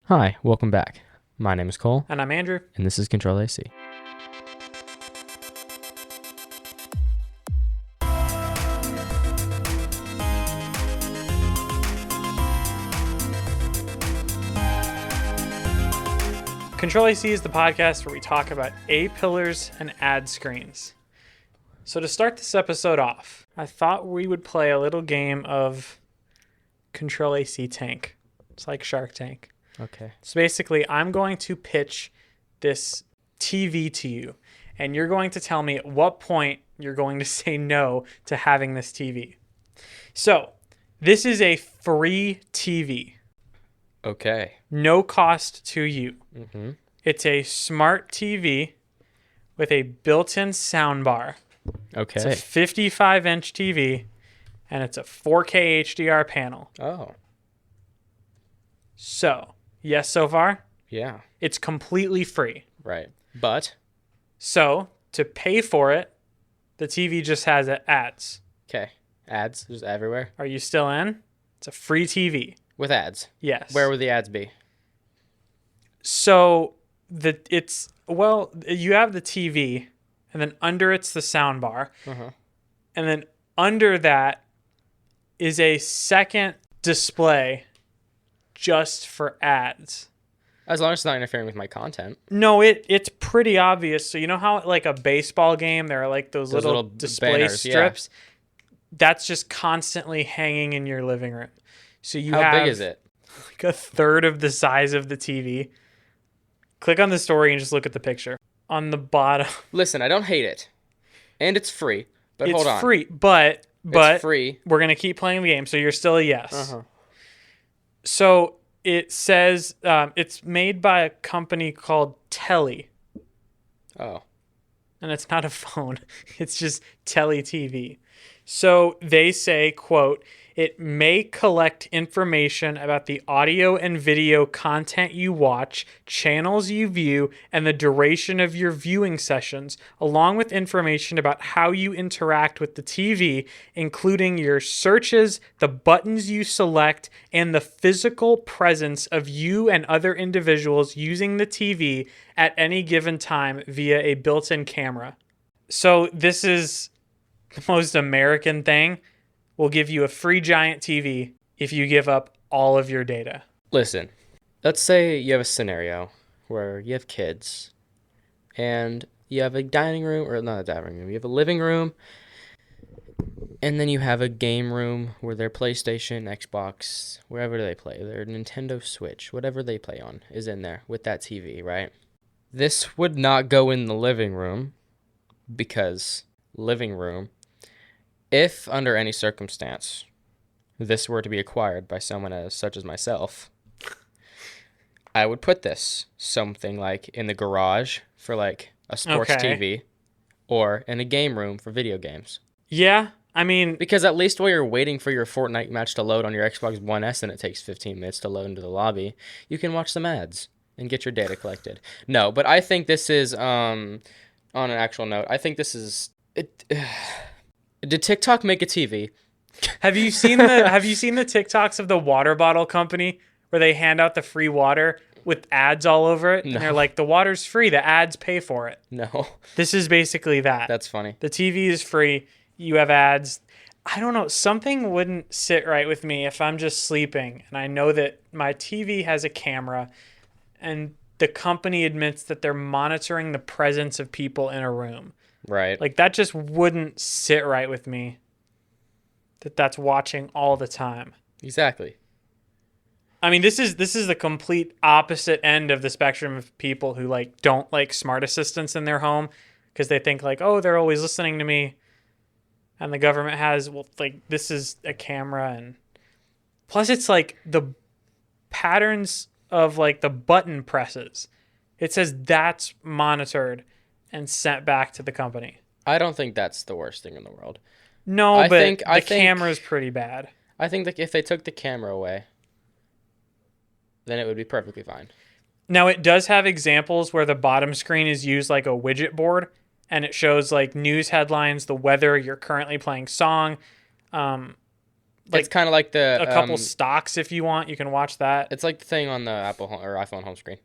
Hi, welcome back. My name is Cole. And I'm Andrew. And this is CTRL-AC. CTRL-AC is the podcast where we talk about A-pillars and ad screens. So to start this episode off, I thought we would play a little game of CTRL-AC Tank. It's like Shark Tank. Okay. So basically, I'm going to pitch this TV to you, and you're going to tell me at what point you're going to say no to having this TV. So, this is a free TV. Okay. No cost to you. Mm-hmm. It's a smart TV with a built-in soundbar. Okay. It's a 55-inch TV, and it's a 4K HDR panel. Oh. So, yes so far? Yeah. It's completely free. Right. But? So, to pay for it, the TV just has ads. Okay. Ads just everywhere? Are you still in? It's a free TV. With ads? Yes. Where would the ads be? So, you have the TV, and then under it's the sound bar. Uh-huh. And then under that is a second display just for ads. As long as it's not interfering with my content. No, it's pretty obvious. So you know how at like a baseball game there are like those little display banners, strips? Yeah. That's just constantly hanging in your living room. So How big is it? Like a third of the size of the TV. Click on the story and just look at the picture. On the bottom. Listen, I don't hate it. And it's free. But hold on. It's free, but it's free. We're going to keep playing the game, so you're still a yes. Uh-huh. So it says it's made by a company called Telly. Oh. And it's not a phone. It's just Telly TV. So they say, quote, it may collect information about the audio and video content you watch, channels you view, and the duration of your viewing sessions, along with information about how you interact with the TV, including your searches, the buttons you select, and the physical presence of you and other individuals using the TV at any given time via a built-in camera. So this is the most American thing. We'll give you a free giant TV if you give up all of your data. Listen, let's say you have a scenario where you have kids and you have a dining room, or not a dining room, you have a living room, and then you have a game room where their PlayStation, Xbox, wherever they play, their Nintendo Switch, whatever they play on is in there with that TV, right? This would not go in the living room because living room, if under any circumstance this were to be acquired by someone such as myself, I would put this something like in the garage for like a sports TV or in a game room for video games. Yeah, I mean... Because at least while you're waiting for your Fortnite match to load on your Xbox One S and it takes 15 minutes to load into the lobby, you can watch some ads and get your data collected. No, but I think this is, on an actual note, I think this is... Did TikTok make a TV? Have you seen the TikToks of the water bottle company where they hand out the free water with ads all over it? No. And they're like, the water's free, the ads pay for it. No. This is basically that. That's funny. The TV is free, you have ads. I don't know, something wouldn't sit right with me if I'm just sleeping and I know that my TV has a camera and the company admits that they're monitoring the presence of people in a room. Right. Like, that just wouldn't sit right with me. That's watching all the time. Exactly. I mean, this is the complete opposite end of the spectrum of people who, like, don't like smart assistants in their home because they think, like, oh, they're always listening to me. And the government has, well, like, this is a camera. And plus, it's, like, the patterns of, like, the button presses. It says that's monitored and sent back to the company. I don't think that's the worst thing in the world. No, I but think the camera's pretty bad. I think that if they took the camera away, then it would be perfectly fine. Now, it does have examples where the bottom screen is used like a widget board, and it shows like news headlines, the weather, your currently playing song, It's kind of like a couple stocks if you want. You can watch that. It's like the thing on the Apple or iPhone home screen.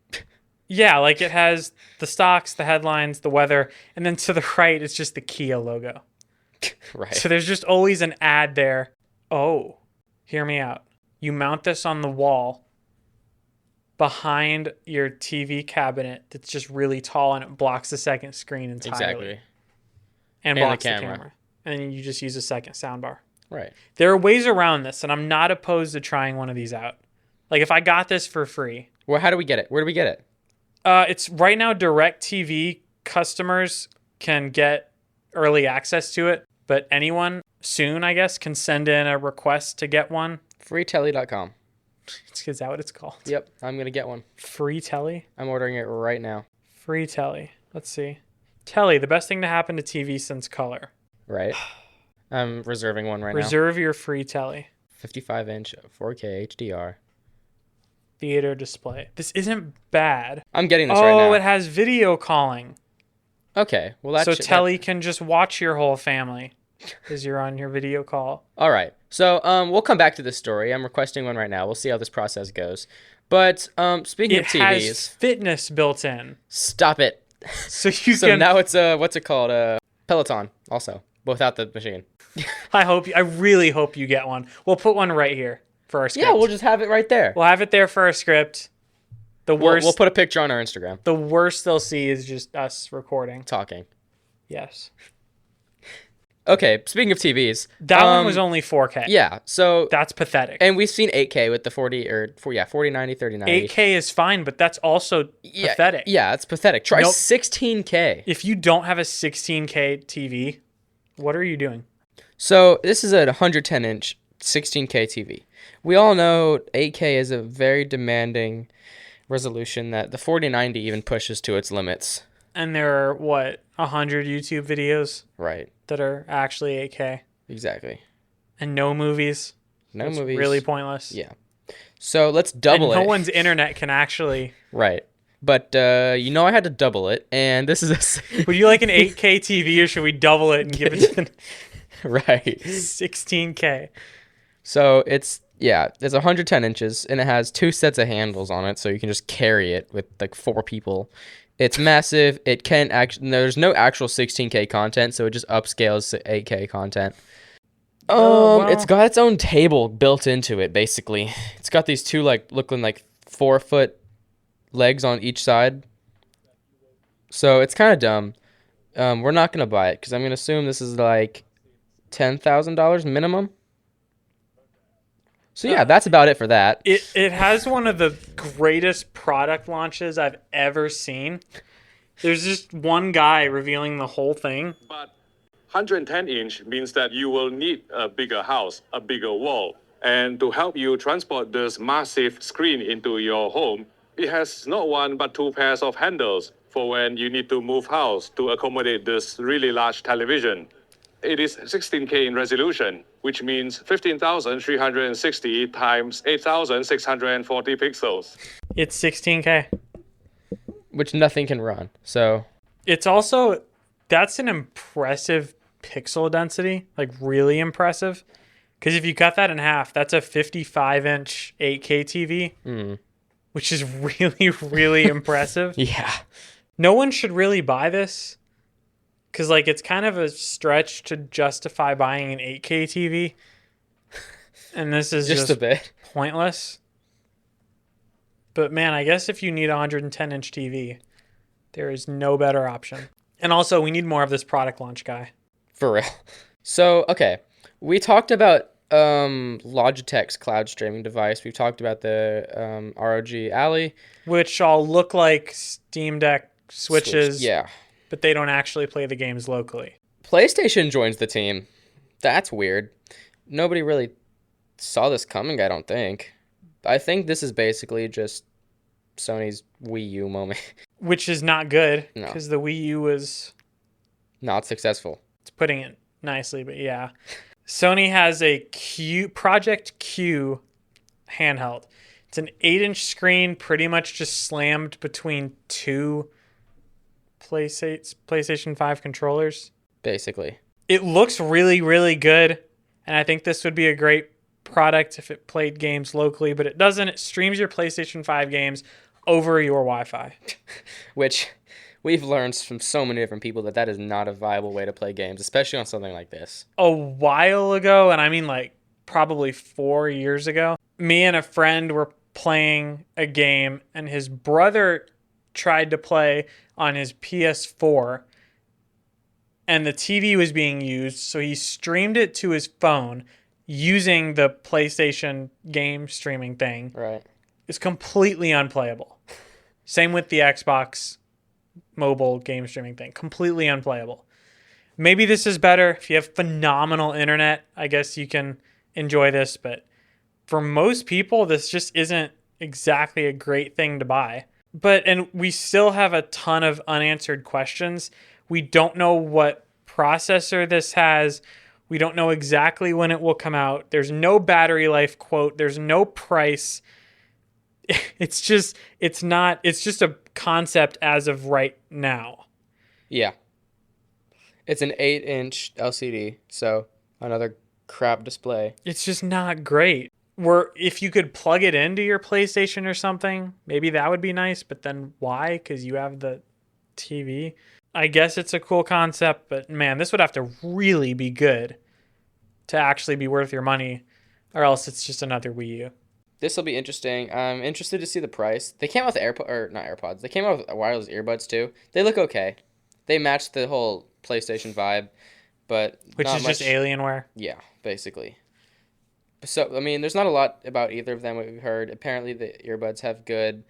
Yeah, like it has the stocks, the headlines, the weather, and then to the right, it's just the Kia logo. Right. So there's just always an ad there. Oh, hear me out. You mount this on the wall behind your TV cabinet that's just really tall, and it blocks the second screen entirely. Exactly. And blocks the camera. And then you just use a second soundbar. Right. There are ways around this, and I'm not opposed to trying one of these out. Like if I got this for free. Well, how do we get it? Where do we get it? It's right now DirecTV customers can get early access to it, but anyone soon, I guess, can send in a request to get one. Freetelly.com. Is that what it's called? Yep, I'm going to get one. Free Telly? I'm ordering it right now. Free Telly. Let's see. Telly, the best thing to happen to TV since color. Right. I'm reserving one right now. Reserve your free Telly. 55-inch 4K HDR. Theater display. This isn't bad. I'm getting this right now. Oh, it has video calling. Okay. Well, that's... So Telly can just watch your whole family as you're on your video call. All right. So we'll come back to this story. I'm requesting one right now. We'll see how this process goes. But speaking of TVs... It has fitness built in. Stop it. So So now it's what's it called? Peloton also, without the machine. I really hope you get one. We'll put one right here for our script. Yeah, we'll just have it right there. We'll have it there for our script. We'll put a picture on our Instagram. The worst they'll see is just us recording. Talking. Yes. Okay, speaking of TVs. That one was only 4K. Yeah, so... That's pathetic. And we've seen 8K with the 4090, 3090. 8K is fine, but that's also pathetic. Yeah, it's pathetic. Try 16K. If you don't have a 16K TV, what are you doing? So this is a 110-inch 16K TV. We all know 8K is a very demanding resolution that the 4090 even pushes to its limits. And there are, 100 YouTube videos? Right. That are actually 8K. Exactly. And no movies. No movies. Really pointless. Yeah. So let's double it. No one's internet can actually... Right. But, I had to double it, and this is a... Would you like an 8K TV, or should we double it and give it to... Right. 16K. So it's 110 inches, and it has 2 sets of handles on it, so you can just carry it with, 4 people. It's massive. It can actually... There's no actual 16K content, so it just upscales to 8K content. It's got its own table built into it, basically. It's got these 2, looking like 4-foot legs on each side. So it's kind of dumb. We're not going to buy it, because I'm going to assume this is, $10,000 minimum. So yeah, that's about it for that. It has one of the greatest product launches I've ever seen. There's just one guy revealing the whole thing. But 110-inch means that you will need a bigger house, a bigger wall. And to help you transport this massive screen into your home, it has not one but 2 pairs of handles for when you need to move house to accommodate this really large television. It is 16K in resolution, which means 15,360 times 8,640 pixels. It's 16K. Which nothing can run, so... It's also... That's an impressive pixel density. Really impressive. Because if you cut that in half, that's a 55-inch 8K TV. Which is really, really impressive. Yeah. No one should really buy this. Because, it's kind of a stretch to justify buying an 8K TV. And this is just a bit pointless. But, man, I guess if you need a 110-inch TV, there is no better option. And also, we need more of this product launch guy. For real. So, okay. We talked about Logitech's cloud streaming device. We've talked about the ROG Ally. Which all look like Steam Deck Switches. Yeah. But they don't actually play the games locally. PlayStation joins the team. That's weird. Nobody really saw this coming, I don't think. I think this is basically just Sony's Wii U moment. Which is not good, because the Wii U was... not successful. It's putting it nicely, but yeah. Sony has a Project Q handheld. It's an 8-inch screen, pretty much just slammed between 2... PlayStation 5 controllers. Basically. It looks really, really good, and I think this would be a great product if it played games locally, but it doesn't. It streams your PlayStation 5 games over your Wi-Fi. Which we've learned from so many different people that is not a viable way to play games, especially on something like this. A while ago, and I mean like probably 4 years ago, me and a friend were playing a game, and his brother tried to play on his PS4, and the TV was being used, so he streamed it to his phone using the PlayStation game streaming thing. Right. It's completely unplayable. Same with the Xbox mobile game streaming thing. Completely unplayable. Maybe this is better. If you have phenomenal internet, I guess you can enjoy this, but for most people, this just isn't exactly a great thing to buy. And we still have a ton of unanswered questions. We don't know what processor this has. We don't know exactly when it will come out. There's no battery life quote. There's no price. It's just a concept as of right now. Yeah. It's an 8-inch LCD, so another crap display. It's just not great. If you could plug it into your PlayStation or something, maybe that would be nice, but then why? Because you have the TV. I guess it's a cool concept, but man, this would have to really be good to actually be worth your money, or else it's just another Wii U. This will be interesting. I'm interested to see the price. They came out with not AirPods. They came out with wireless earbuds too. They look okay. They match the whole PlayStation vibe, but which not is much. Just Alienware. Yeah, basically. So I mean, there's not a lot about either of them we've heard. Apparently, the earbuds have good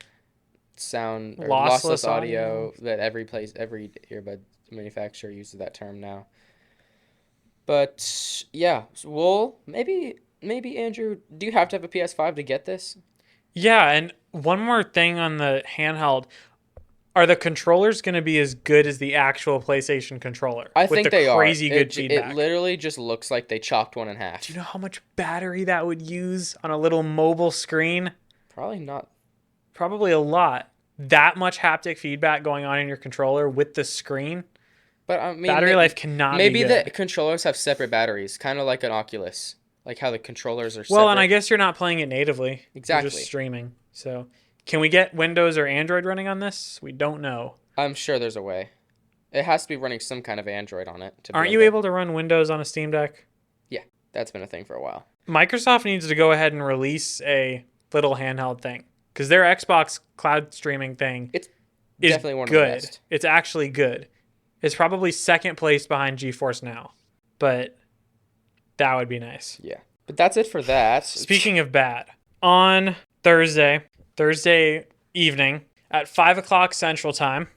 sound or lossless audio. That every earbud manufacturer uses that term now. But yeah, maybe Andrew, do you have to have a PS5 to get this? Yeah, and one more thing on the handheld. Are the controllers going to be as good as the actual PlayStation controller? I think they are. Crazy good feedback. It literally just looks like they chopped one in half. Do you know how much battery that would use on a little mobile screen? Probably not. Probably a lot. That much haptic feedback going on in your controller with the screen. But I mean, battery life cannot be good. Maybe the controllers have separate batteries, kind of like an Oculus. Like how the controllers are separate. Well, and I guess you're not playing it natively. Exactly. You're just streaming. So, can we get Windows or Android running on this? We don't know. I'm sure there's a way. It has to be running some kind of Android on it. Aren't you able to run Windows on a Steam Deck? Yeah, that's been a thing for a while. Microsoft needs to go ahead and release a little handheld thing, because their Xbox cloud streaming thing is definitely one of good. the best. It's actually good. It's probably second place behind GeForce Now, but that would be nice. Yeah. But that's it for that. Speaking of bad, on Thursday evening at 5 o'clock Central Time,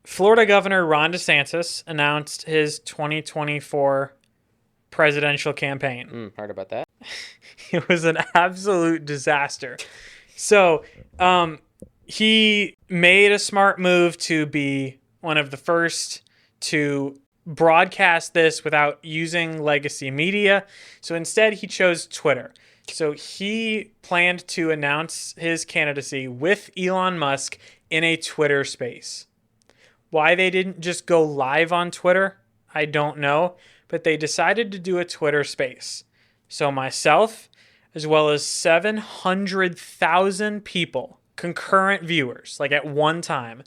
Florida Governor Ron DeSantis announced his 2024 presidential campaign. Heard about that? It was an absolute disaster. So he made a smart move to be one of the first to broadcast this without using legacy media. So instead, he chose Twitter. So he planned to announce his candidacy with Elon Musk in a Twitter space. Why they didn't just go live on Twitter, I don't know, but they decided to do a Twitter space. So myself, as well as 700,000 people, concurrent viewers, like at one time,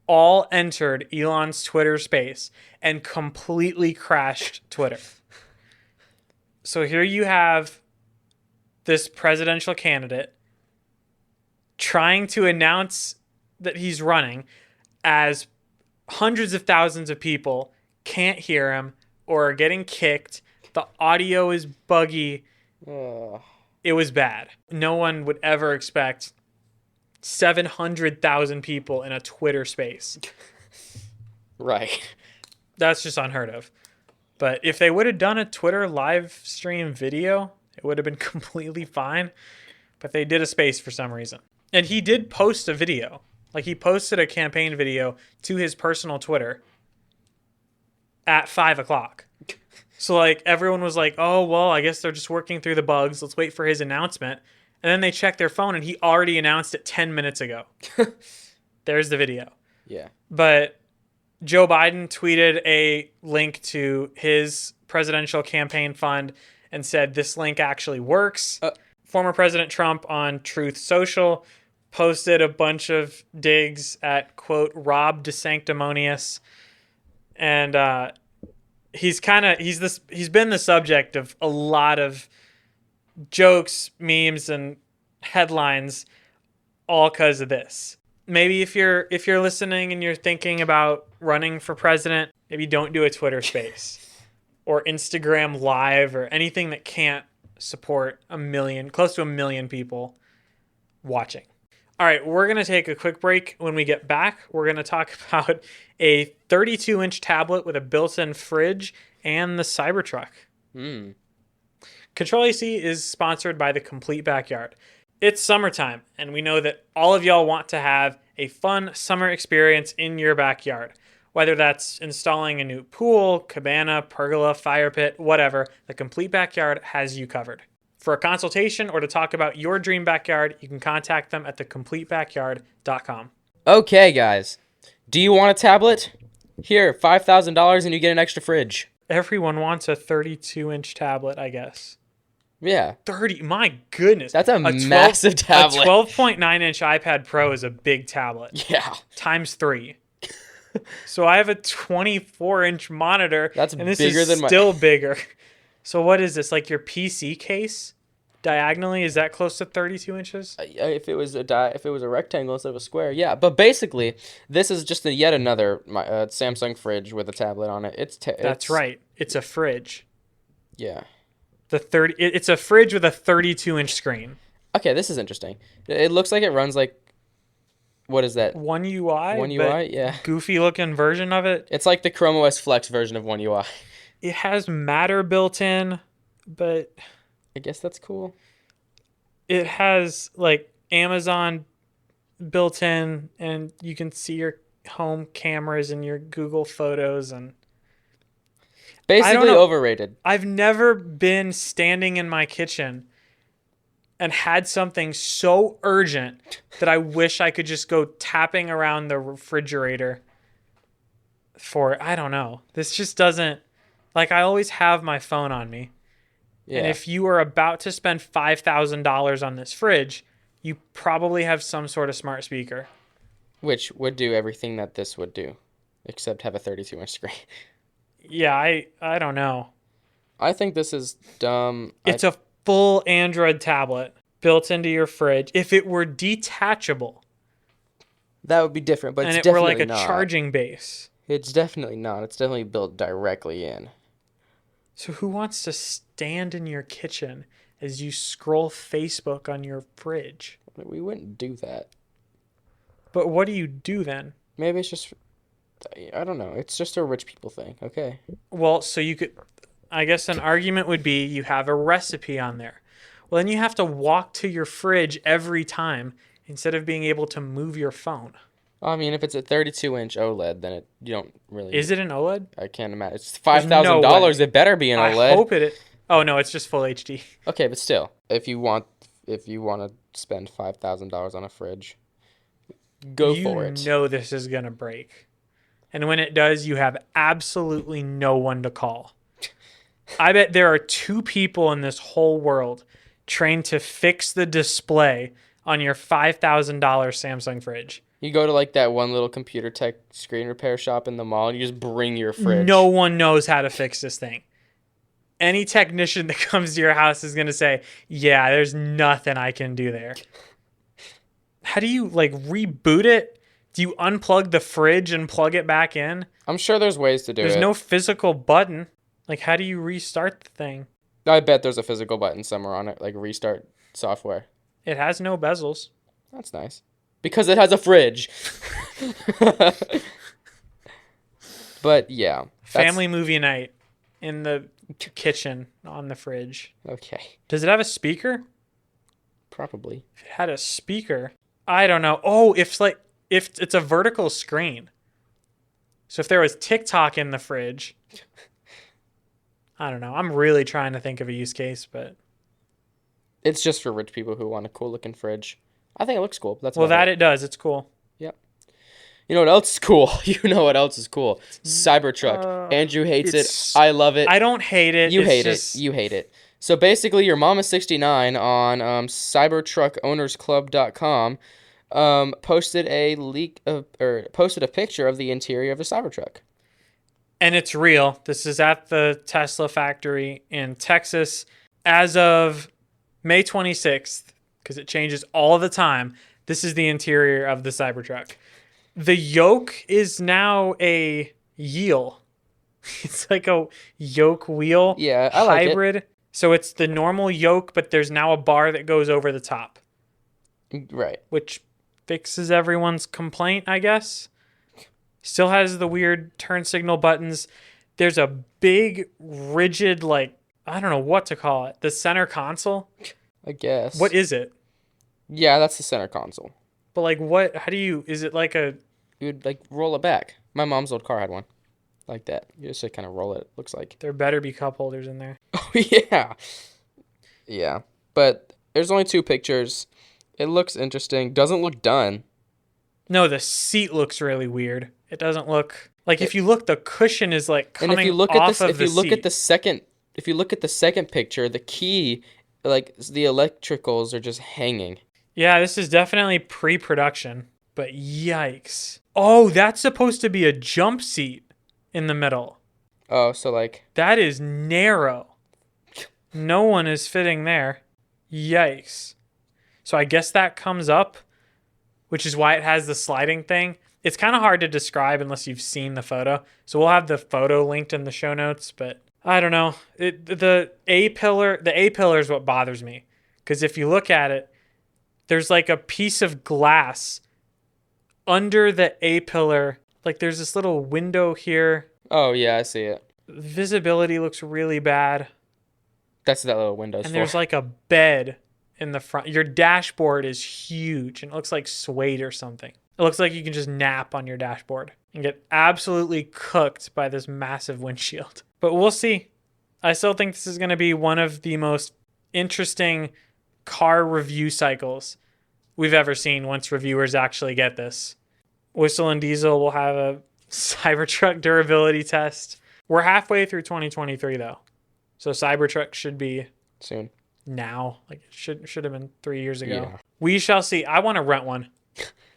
all entered Elon's Twitter space and completely crashed Twitter. So here you have this presidential candidate trying to announce that he's running as hundreds of thousands of people can't hear him or are getting kicked. The audio is buggy. It was bad. No one would ever expect 700,000 people in a Twitter space. Right. That's just unheard of. But if they would have done a Twitter live stream video, it would have been completely fine. But they did a space for some reason. And he did post a video. Like, he posted a campaign video to his personal Twitter at 5 o'clock. So, like, everyone was like, oh, well, I guess they're just working through the bugs. Let's wait for his announcement. And then they check their phone, and he already announced it 10 minutes ago. There's the video. Yeah. But Joe Biden tweeted a link to his presidential campaign fund, and said this link actually works. Former President Trump on Truth Social posted a bunch of digs at, quote, Rob DeSanctimonious. And he's been the subject of a lot of jokes, memes, and headlines all because of this. Maybe if you're listening and you're thinking about running for president, maybe don't do a Twitter space or Instagram live or anything that can't support close to a million people watching. All right, we're going to take a quick break. When we get back, we're going to talk about a 32-inch tablet with a built-in fridge and the Cybertruck. Control-AC is sponsored by The Complete Backyard. It's summertime, and we know that all of y'all want to have a fun summer experience in your backyard. Whether that's installing a new pool, cabana, pergola, fire pit, whatever, The Complete Backyard has you covered. For a consultation or to talk about your dream backyard, you can contact them at thecompletebackyard.com. Okay, guys. Do you want a tablet? Here, $5,000 and you get an extra fridge. Everyone wants a 32-inch tablet, I guess. Yeah. 30, my goodness. That's a massive tablet. A 12.9-inch iPad Pro is a big tablet. Yeah. Times 3. So I have a 24-inch monitor. That's and this bigger is than still bigger. So what is this, like your PC case? Diagonally, is that close to 32 inches? If it was a rectangle instead of a square, yeah. But basically, this is just yet another Samsung fridge with a tablet on it. That's right. It's a fridge. Yeah. It's a fridge with a 32-inch screen. Okay, this is interesting. It looks like it runs like, what is that? One UI? One UI, yeah. Goofy looking version of it. It's like the Chrome OS Flex version of One UI. It has Matter built in, but I guess that's cool. It has like Amazon built in, and you can see your home cameras and your Google Photos, and basically overrated. I've never been standing in my kitchen and had something so urgent that I wish I could just go tapping around the refrigerator for, I don't know. This just doesn't, like, I always have my phone on me. Yeah. And if you are about to spend $5,000 on this fridge, you probably have some sort of smart speaker. Which would do everything that this would do, except have a 32-inch screen. Yeah, I don't know. I think this is dumb. It's a full Android tablet built into your fridge. If it were detachable, that would be different, but and it's it definitely were like not. A charging base. It's definitely not. It's definitely built directly in. So who wants to stand in your kitchen as you scroll Facebook on your fridge? We wouldn't do that. But what do you do then? Maybe it's just, I don't know. It's just a rich people thing. Okay. Well, so you could, I guess an argument would be you have a recipe on there. Well, then you have to walk to your fridge every time instead of being able to move your phone. I mean, if it's a 32-inch OLED, then you don't really... Is it an OLED? I can't imagine. It's $5,000. It better be an OLED. I hope it... Oh, no, it's just full HD. Okay, but still, if you want to spend $5,000 on a fridge, go for it. You know this is going to break. And when it does, you have absolutely no one to call. I bet there are 2 people in this whole world trained to fix the display on your $5,000 Samsung fridge. You go to like that one little computer tech screen repair shop in the mall and you just bring your fridge. No one knows how to fix this thing. Any technician that comes to your house is going to say, yeah, there's nothing I can do there. How do you like reboot it? Do you unplug the fridge and plug it back in? I'm sure there's ways to do it. There's no physical button. Like, how do you restart the thing? I bet there's a physical button somewhere on it, like restart software. It has no bezels. That's nice. Because it has a fridge. But yeah. Family movie night in the kitchen on the fridge. Okay. Does it have a speaker? Probably. If it had a speaker, I don't know. Oh, if it's a vertical screen. So if there was TikTok in the fridge, I don't know. I'm really trying to think of a use case, but it's just for rich people who want a cool looking fridge. I think it looks cool. That's it does. It's cool. Yep. You know what else is cool? You know what else is cool? Cybertruck. Andrew hates it. I love it. I don't hate it. You hate it. You hate it. So basically, your mom is 69 on cybertruckownersclub.com posted a posted a picture of the interior of the Cybertruck. And it's real. This is at the Tesla factory in Texas. As of May 26th, because it changes all the time, this is the interior of the Cybertruck. The yoke is now a wheel. It's like a yoke wheel Yeah, I like it. hybrid. So it's the normal yoke, but there's now a bar that goes over the top, Right. which fixes everyone's complaint, I guess. Still has the weird turn signal buttons. There's a big, rigid, like, I don't know what to call it. The center console? I guess. What is it? Yeah, that's the center console. But, like, what? How do you... Is it like a... You would, like, roll it back. My mom's old car had one like that. You just, like, kind of roll it, looks like. There better be cup holders in there. Oh, yeah. Yeah. But there's only 2 pictures. It looks interesting. Doesn't look done. No, the seat looks really weird. It doesn't look... Like, if you look, the cushion is, like, coming And if you look off at this, of if the you look seat. at the second, if you look at the second picture, the key, like the electricals are just hanging. Yeah, this is definitely pre-production. But yikes. Oh, that's supposed to be a jump seat in the middle. Oh, so like, That is narrow. No one is fitting there. Yikes. So I guess that comes up, which is why it has the sliding thing. It's kind of hard to describe unless you've seen the photo. So we'll have the photo linked in the show notes, but I don't know. The A-pillar is what bothers me. Because if you look at it, there's like a piece of glass under the A-pillar. Like there's this little window here. oh yeah, I see it. Visibility looks really bad. That's that little windows And for. there's like a bed in the front. Your dashboard is huge and it looks like suede or something. It looks like you can just nap on your dashboard and get absolutely cooked by this massive windshield. But we'll see. I still think this is going to be one of the most interesting car review cycles we've ever seen once reviewers actually get this. Whistle and Diesel will have a Cybertruck durability test. We're halfway through 2023 though. So Cybertruck should be soon. now. Like it should have been 3 years ago. Yeah. We shall see. I want to rent one.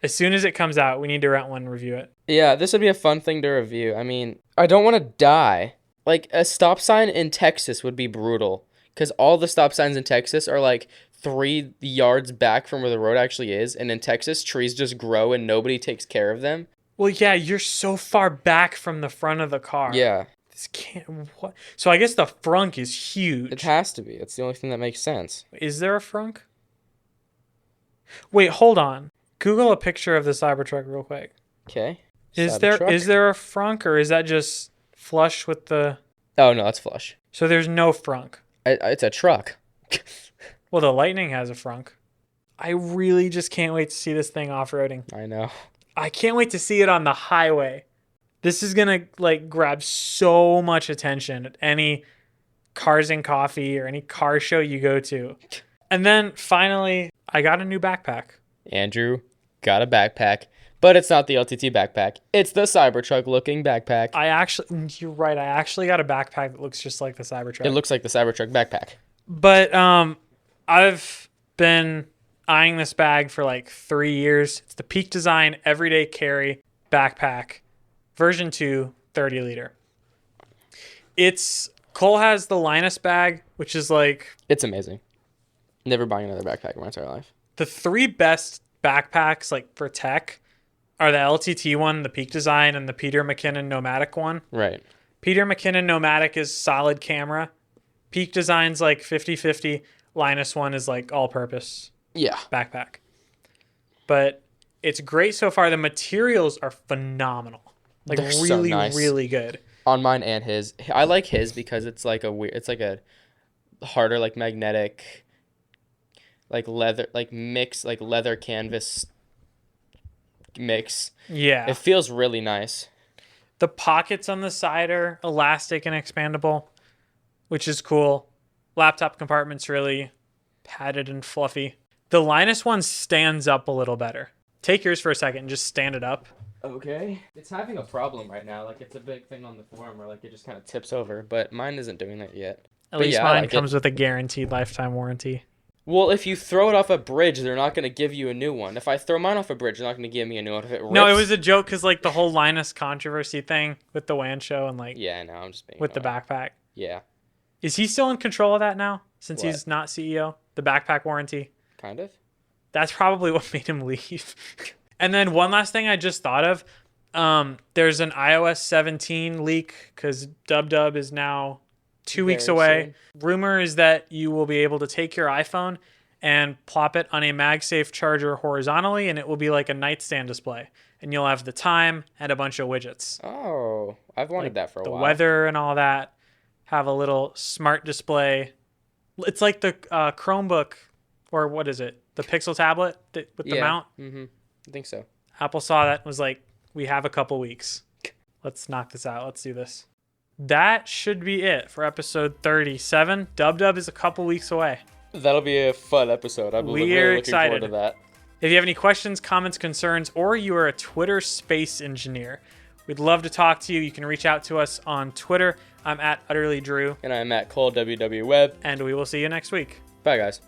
As soon as it comes out, we need to rent one and review it. Yeah, this would be a fun thing to review. I mean, I don't want to die. Like a stop sign in Texas would be brutal because all the stop signs in Texas are like 3 yards back from where the road actually is, and in Texas, trees just grow and nobody takes care of them. Well, yeah, you're so far back from the front of the car. Yeah, This can't. What? So I guess the frunk is huge. it has to be. It's the only thing that makes sense. Is there a frunk? Wait, hold on. Google a picture of the Cybertruck real quick. Okay. Is Cybertruck. there a frunk or is that just flush with the... Oh no, it's flush. So there's no frunk. It's a truck. Well, the Lightning has a frunk. I really just can't wait to see this thing off-roading. I know. I can't wait to see it on the highway. This is going to like grab so much attention at any Cars and Coffee or any car show you go to. And then finally, I got a new backpack. Andrew got a backpack, but it's not the LTT backpack. It's the Cybertruck looking backpack. You're right. I actually got a backpack that looks just like the Cybertruck. It looks like the Cybertruck backpack. But I've been eyeing this bag for like 3 years. It's the Peak Design Everyday Carry Backpack, version 2, 30 liter. Cole has the Linus bag, which is like It's amazing. Never buying another backpack in my entire life. the 3 best backpacks like for tech are the LTT one, the Peak Design, and the Peter McKinnon Nomadic one. Right. Peter McKinnon Nomadic is solid camera. Peak Design's like 50-50. Linus one is like all-purpose Yeah. backpack. But it's great so far. The materials are phenomenal. Like They're so really, nice. really good. On mine and his. I like his because it's like a harder like magnetic like leather like mix like leather canvas mix. Yeah. It feels really nice. The pockets on the side are elastic and expandable, which is cool. Laptop compartment's really padded and fluffy. The Linus one stands up a little better. Take yours for a second and just stand it up. Okay. It's having a problem right now. Like it's a big thing on the forum where like it just kind of tips over, but mine isn't doing that yet. At But least yeah, I mine like comes it. with a guaranteed lifetime warranty. Well, if you throw it off a bridge, they're not going to give you a new one. If I throw mine off a bridge, they're not going to give me a new one. If it rips... No, it was a joke because like the whole Linus controversy thing with the WAN show and like Yeah, no, I'm just being with the annoying. backpack. Yeah, Is he still in control of that now since What? he's not CEO? The backpack warranty. kind of. That's probably what made him leave. And then one last thing I just thought of. There's an iOS 17 leak because Dub is now 2 weeks Very away. Rumor is that you will be able to take your iPhone and plop it on a MagSafe charger horizontally, and it will be like a nightstand display. And you'll have the time and a bunch of widgets. Oh, I've wanted that for a The while. weather and all that. Have a little smart display. It's like the Chromebook, or what is it? The Pixel tablet with the mount. Mm-hmm. I think so. Apple saw that and was like, we have a couple weeks. Let's knock this out. Let's do this. That should be it for episode 37. Dub is a couple weeks away. That'll be a fun episode. I'm We're really looking excited. forward to that. If you have any questions, comments, concerns, or you are a Twitter space engineer, we'd love to talk to you. You can reach out to us on Twitter. I'm at UtterlyDrew, And I'm at Cole WW Webb. and we will see you next week. Bye, guys.